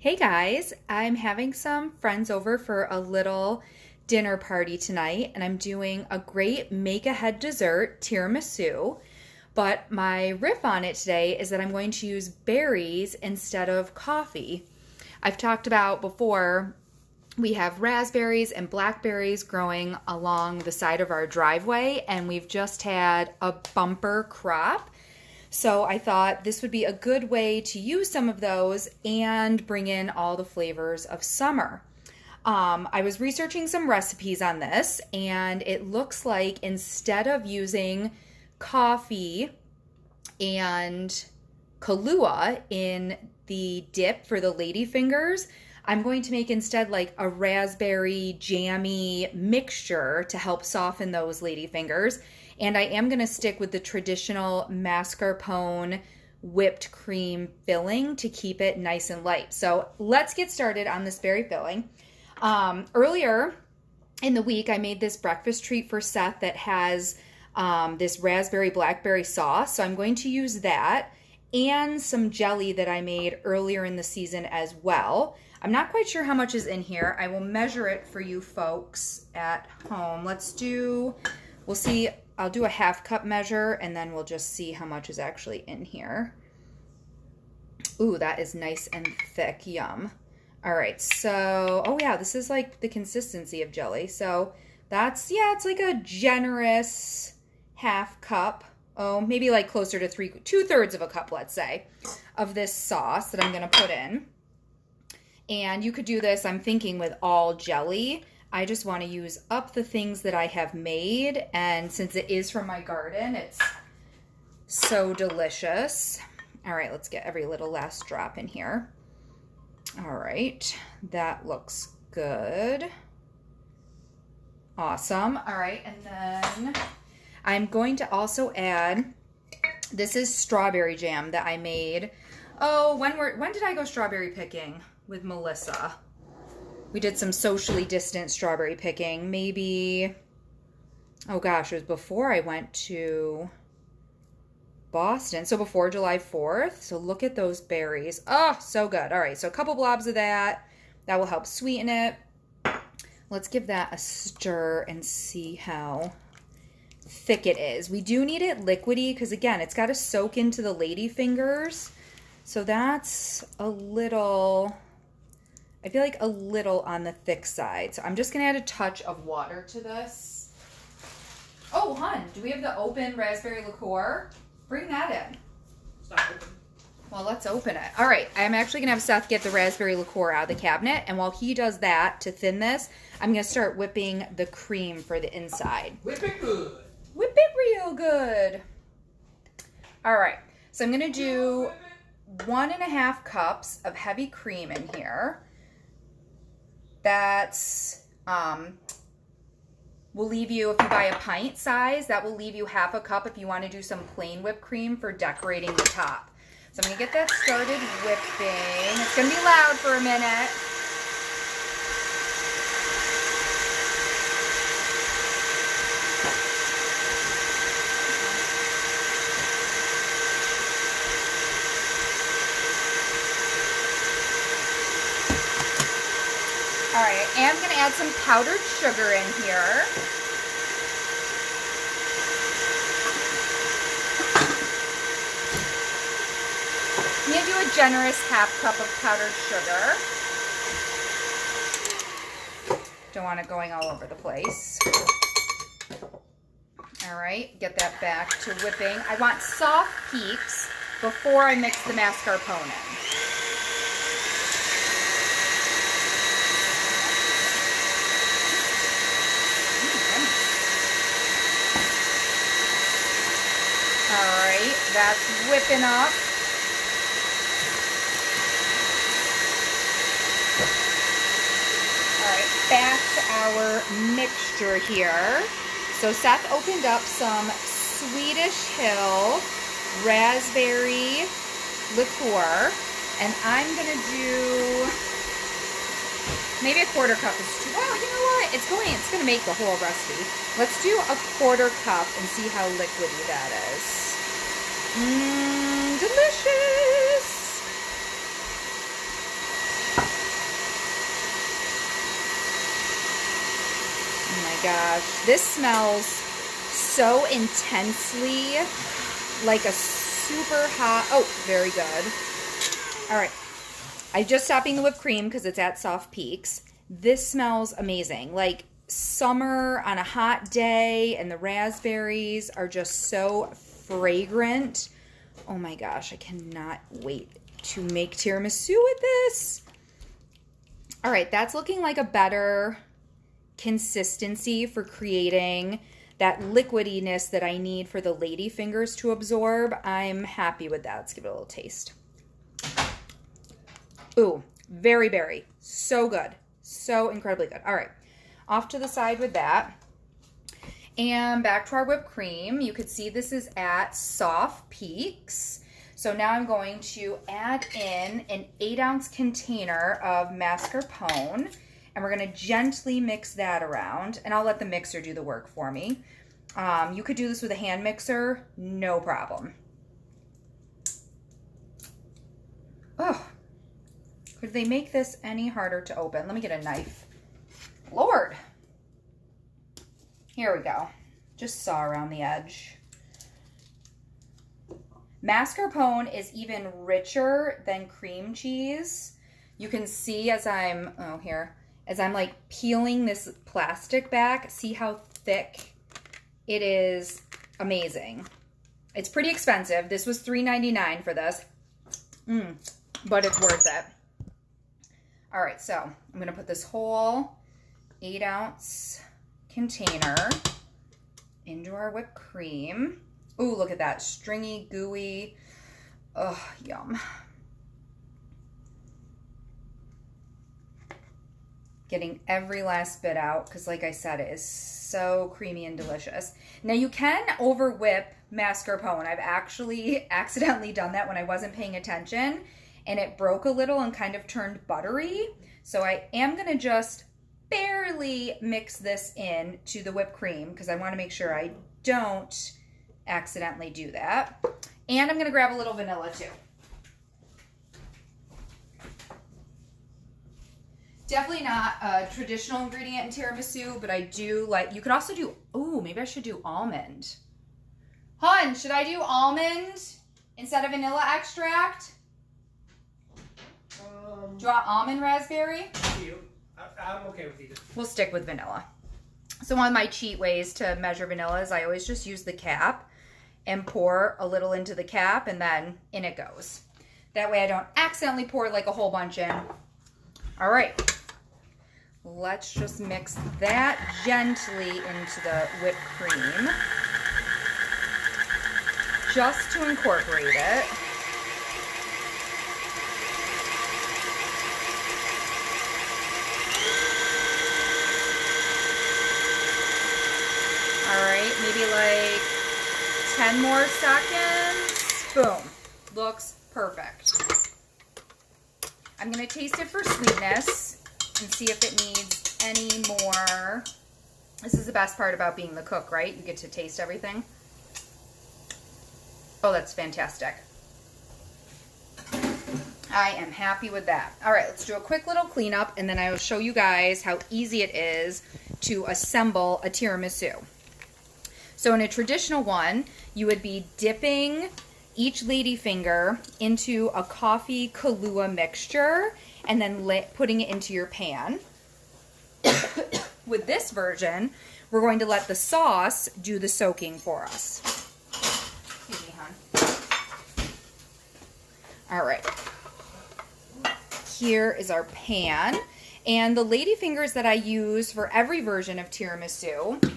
Hey guys, I'm having some friends over for a little dinner party tonight, and I'm doing a great make-ahead dessert, tiramisu. But my riff on it today is that I'm going to use berries instead of coffee. I've talked about before, we have raspberries and blackberries growing along the side of our driveway, and we've just had a bumper crop. So I thought this would be a good way to use some of those and bring in all the flavors of summer. I was researching some recipes on this, and it looks like instead of using coffee and Kahlua in the dip for the ladyfingers, I'm going to make instead like a raspberry jammy mixture to help soften those ladyfingers. And I am going to stick with the traditional mascarpone whipped cream filling to keep it nice and light. So let's get started on this berry filling. Earlier in the week, I made this breakfast treat for Seth that has this raspberry blackberry sauce. So I'm going to use that and some jelly that I made earlier in the season as well. I'm not quite sure how much is in here. I will measure it for you folks at home. We'll see. I'll do a half cup measure and then we'll just see how much is actually in here. Ooh, that is nice and thick. Yum. All right, so, oh yeah, this is like the consistency of jelly. So that's, yeah, it's like a generous half cup. Oh, maybe like closer to 2/3 of a cup, let's say, of this sauce that I'm going to put in. And you could do this, I'm thinking, with all jelly. I just want to use up the things that I have made, and since it is from my garden, it's so delicious. All right, let's get every little last drop in here. All right, that looks good. Awesome. All right, and then I'm going to also add, this is strawberry jam that I made. Oh, when did I go strawberry picking with Melissa? We did some socially distant strawberry picking. Maybe, oh gosh, it was before I went to Boston. So before July 4th. So look at those berries. Oh, so good. All right, so a couple blobs of that. That will help sweeten it. Let's give that a stir and see how thick it is. We do need it liquidy because, again, it's got to soak into the ladyfingers. So that's a little, I feel like a little on the thick side. So I'm just going to add a touch of water to this. Oh, hun, do we have the open raspberry liqueur? Bring that in. It's not open. Well, let's open it. All right, I'm actually going to have Seth get the raspberry liqueur out of the cabinet. And while he does that to thin this, I'm going to start whipping the cream for the inside. Whip it good. Whip it real good. All right, so I'm going to do 1.5 cups of heavy cream in here. That's, will leave you, if you buy a pint size, that will leave you half a cup if you want to do some plain whipped cream for decorating the top. So I'm going to get that started whipping. It's going to be loud for a minute. All right, and I'm going to add some powdered sugar in here. I'm going to do a generous half cup of powdered sugar. Don't want it going all over the place. All right, get that back to whipping. I want soft peaks before I mix the mascarpone in. All right, that's whipping up. All right, back to our mixture here. So Seth opened up some Swedish Hill raspberry liqueur, and I'm gonna do maybe a 1/4 cup is too, well, you know what? It's gonna make the whole recipe. Let's do a 1/4 cup and see how liquidy that is. Delicious. gosh. This smells so intensely like a super hot. Oh, very good. All right. I just stopped eating the whipped cream because it's at Soft Peaks. This smells amazing. Like summer on a hot day, and the raspberries are just so fragrant. Oh my gosh, I cannot wait to make tiramisu with this. All right, that's looking like a better consistency for creating that liquidiness that I need for the lady fingers to absorb. I'm happy with that. Let's give it a little taste. Ooh, very berry. So good. So incredibly good. All right, off to the side with that. And back to our whipped cream. You could see this is at Soft Peaks. So now I'm going to add in an 8-ounce container of mascarpone, and we're going to gently mix that around, and I'll let the mixer do the work for me. You could do this with a hand mixer, no problem. Oh, could they make this any harder to open? Let me get a knife. Lord. Here we go. Just saw around the edge. Mascarpone is even richer than cream cheese. You can see as I'm, as I'm like peeling this plastic back, see how thick it is. Amazing. It's pretty expensive. This was $3.99 for this, but it's worth it. All right, so I'm gonna put this whole 8-ounce container into our whipped cream. Ooh, look at that, stringy, gooey. Oh, yum. Getting every last bit out because, like I said, it is so creamy and delicious. Now, you can over whip mascarpone. I've actually accidentally done that when I wasn't paying attention, and it broke a little and kind of turned buttery. So I am gonna just barely mix this in to the whipped cream because I want to make sure I don't accidentally do that. And I'm going to grab a little vanilla too. Definitely not a traditional ingredient in tiramisu, but I do like, you could also do, ooh, maybe I should do almond. Hun, should I do almond instead of vanilla extract? Do you want almond raspberry? I'm okay with either. We'll stick with vanilla. So one of my cheat ways to measure vanilla is I always just use the cap and pour a little into the cap, and then in it goes. That way I don't accidentally pour like a whole bunch in. All right. Let's just mix that gently into the whipped cream, just to incorporate it. All right, maybe like 10 more seconds. Boom. Looks perfect. I'm going to taste it for sweetness and see if it needs any more. This is the best part about being the cook, right? You get to taste everything. Oh, that's fantastic. I am happy with that. All right, let's do a quick little cleanup, and then I will show you guys how easy it is to assemble a tiramisu. So in a traditional one, you would be dipping each ladyfinger into a coffee Kahlua mixture and then putting it into your pan. With this version, we're going to let the sauce do the soaking for us. Excuse me, hon. All right. Here is our pan. And the ladyfingers that I use for every version of tiramisu,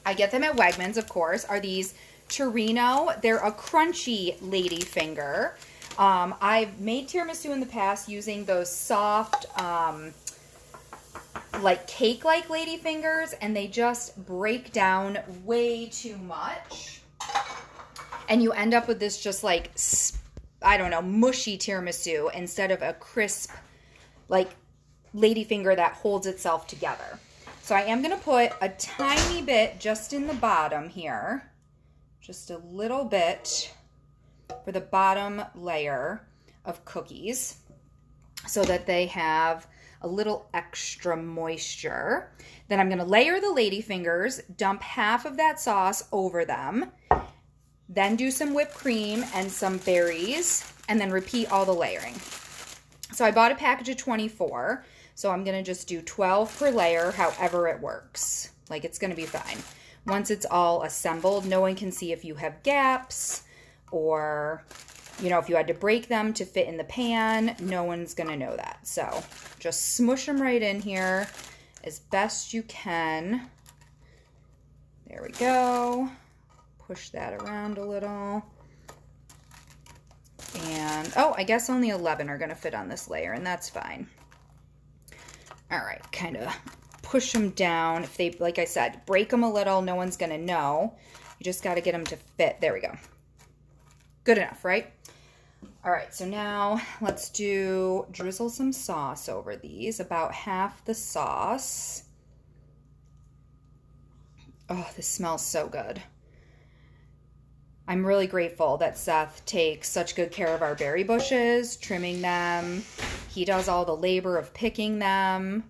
I get them at Wegmans, of course, are these Torino. They're a crunchy ladyfinger. I've made tiramisu in the past using those soft, like cake-like ladyfingers, and they just break down way too much. And you end up with this just like, I don't know, mushy tiramisu instead of a crisp, like, ladyfinger that holds itself together. So I am going to put a tiny bit just in the bottom here. Just a little bit for the bottom layer of cookies so that they have a little extra moisture. Then I'm going to layer the ladyfingers, dump half of that sauce over them, then do some whipped cream and some berries, and then repeat all the layering. So I bought a package of 24, so I'm going to just do 12 per layer, however it works. Like, it's going to be fine. Once it's all assembled, no one can see if you have gaps or, you know, if you had to break them to fit in the pan. No one's going to know that. So just smush them right in here as best you can. There we go. Push that around a little. And, oh, I guess only 11 are going to fit on this layer, and that's fine. All right, kind of push them down. If they, like I said, break them a little, no one's going to know. You just got to get them to fit. There we go. Good enough, right? All right, so now let's drizzle some sauce over these, about half the sauce. Oh, this smells so good. I'm really grateful that Seth takes such good care of our berry bushes, trimming them. He does all the labor of picking them.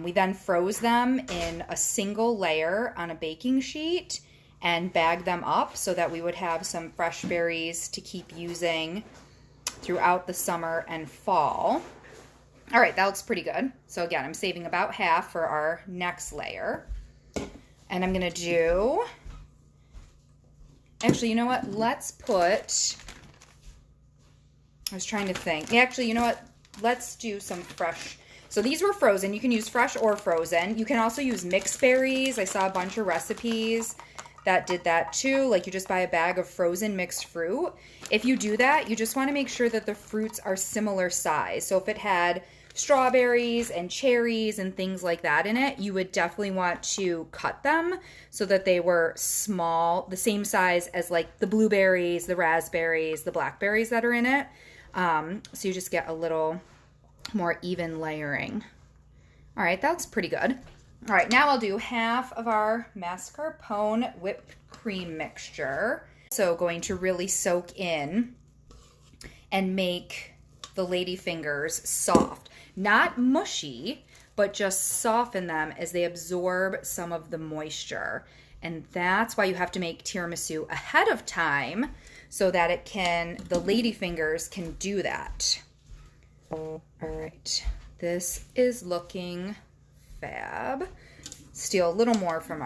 We then froze them in a single layer on a baking sheet and bagged them up so that we would have some fresh berries to keep using throughout the summer and fall. All right, that looks pretty good. So again, I'm saving about half for our next layer. And I'm going to do... Actually, you know what? Let's put... I was trying to think. Actually, you know what? Let's do some fresh... So these were frozen. You can use fresh or frozen. You can also use mixed berries. I saw a bunch of recipes that did that too. Like, you just buy a bag of frozen mixed fruit. If you do that, you just want to make sure that the fruits are similar size. So if it had strawberries and cherries and things like that in it, you would definitely want to cut them so that they were small, the same size as like the blueberries, the raspberries, the blackberries that are in it. So you just get a little more even layering. All right, that looks pretty good. All right, now I'll do half of our mascarpone whipped cream mixture. So going to really soak in and make the ladyfingers soft. Not mushy, but just soften them as they absorb some of the moisture. And that's why you have to make tiramisu ahead of time so that the ladyfingers can do that. All right, this is looking fab. Steal a little more from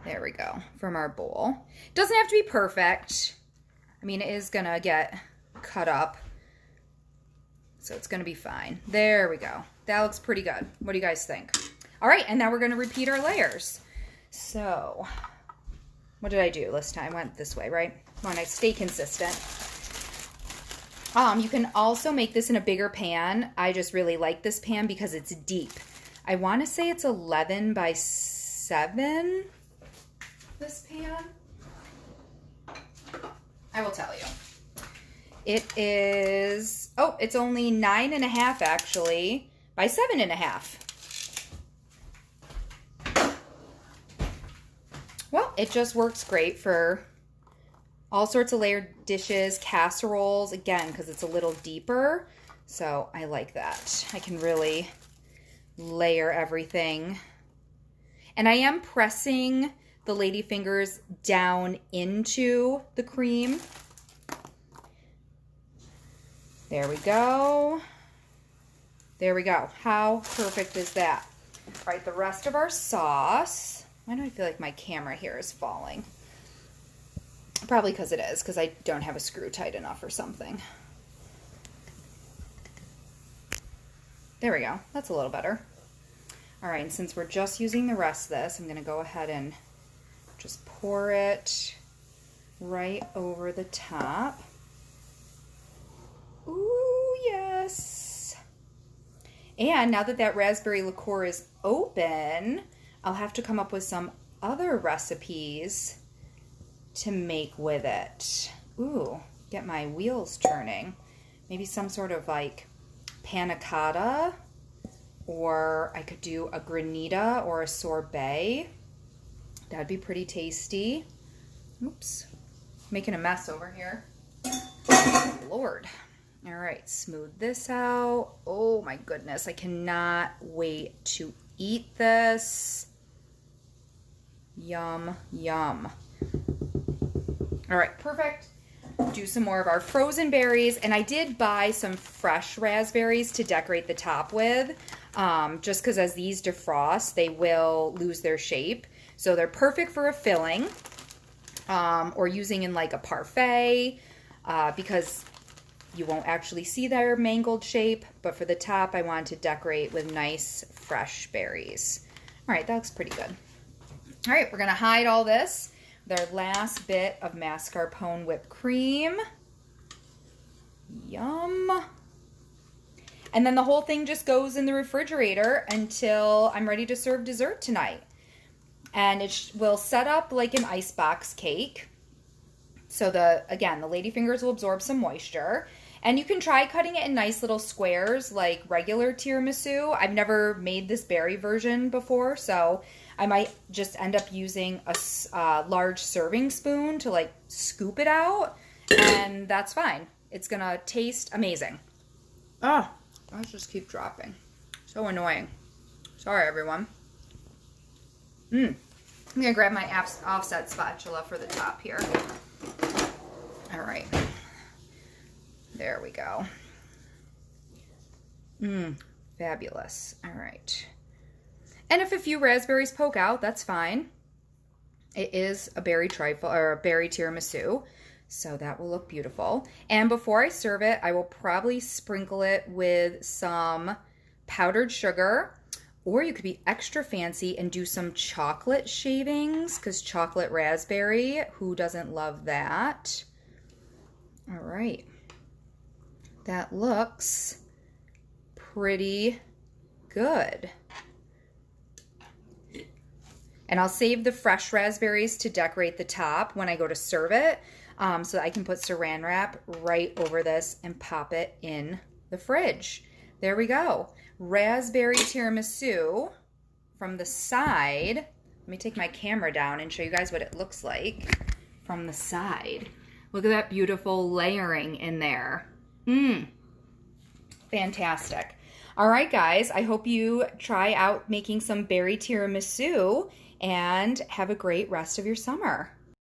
there we go, from our bowl. Doesn't have to be perfect. I mean, it is gonna get cut up, so it's gonna be fine. There we go. That looks pretty good. What do you guys think? All right, and now we're gonna repeat our layers. So, what did I do this time? I went this way, right? I want to stay consistent. You can also make this in a bigger pan. I just really like this pan because it's deep. I want to say it's 11 by 7, this pan. I will tell you. It is, oh, it's only 9.5 actually, by 7.5. Well, it just works great for all sorts of layered dishes, casseroles, again, because it's a little deeper. So I like that. I can really layer everything. And I am pressing the ladyfingers down into the cream. There we go. There we go. How perfect is that? All right, the rest of our sauce. Why do I feel like my camera here is falling? Probably because it is, because I don't have a screw tight enough or something. There we go. That's a little better. All right, and since we're just using the rest of this, I'm going to go ahead and just pour it right over the top. Ooh, yes. And now that that raspberry liqueur is open, I'll have to come up with some other recipes to make with it. Ooh, get my wheels turning. Maybe some sort of like panna cotta, or I could do a granita or a sorbet. That'd be pretty tasty. Oops, making a mess over here. Lord. All right, smooth this out. Oh my goodness, I cannot wait to eat this. Yum, yum. All right, perfect. Do some more of our frozen berries. And I did buy some fresh raspberries to decorate the top with, just because as these defrost, they will lose their shape. So they're perfect for a filling, or using in like a parfait, because you won't actually see their mangled shape. But for the top, I wanted to decorate with nice fresh berries. All right, that looks pretty good. All right, we're gonna hide all this with our last bit of mascarpone whipped cream. Yum. And then the whole thing just goes in the refrigerator until I'm ready to serve dessert tonight. And it will set up like an icebox cake. So the ladyfingers will absorb some moisture. And you can try cutting it in nice little squares like regular tiramisu. I've never made this berry version before, so I might just end up using a large serving spoon to like scoop it out, and that's fine. It's gonna taste amazing. Oh, I just keep dropping. So annoying. Sorry, everyone. I'm gonna grab my offset spatula for the top here. All right. There we go. Fabulous. All right. And if a few raspberries poke out, that's fine. It is a berry trifle or a berry tiramisu, so that will look beautiful. And before I serve it, I will probably sprinkle it with some powdered sugar, or you could be extra fancy and do some chocolate shavings, because chocolate raspberry, who doesn't love that? All right. That looks pretty good. And I'll save the fresh raspberries to decorate the top when I go to serve it, so that I can put saran wrap right over this and pop it in the fridge. There we go. Raspberry tiramisu from the side. Let me take my camera down and show you guys what it looks like from the side. Look at that beautiful layering in there. Fantastic. All right, guys, I hope you try out making some berry tiramisu and have a great rest of your summer.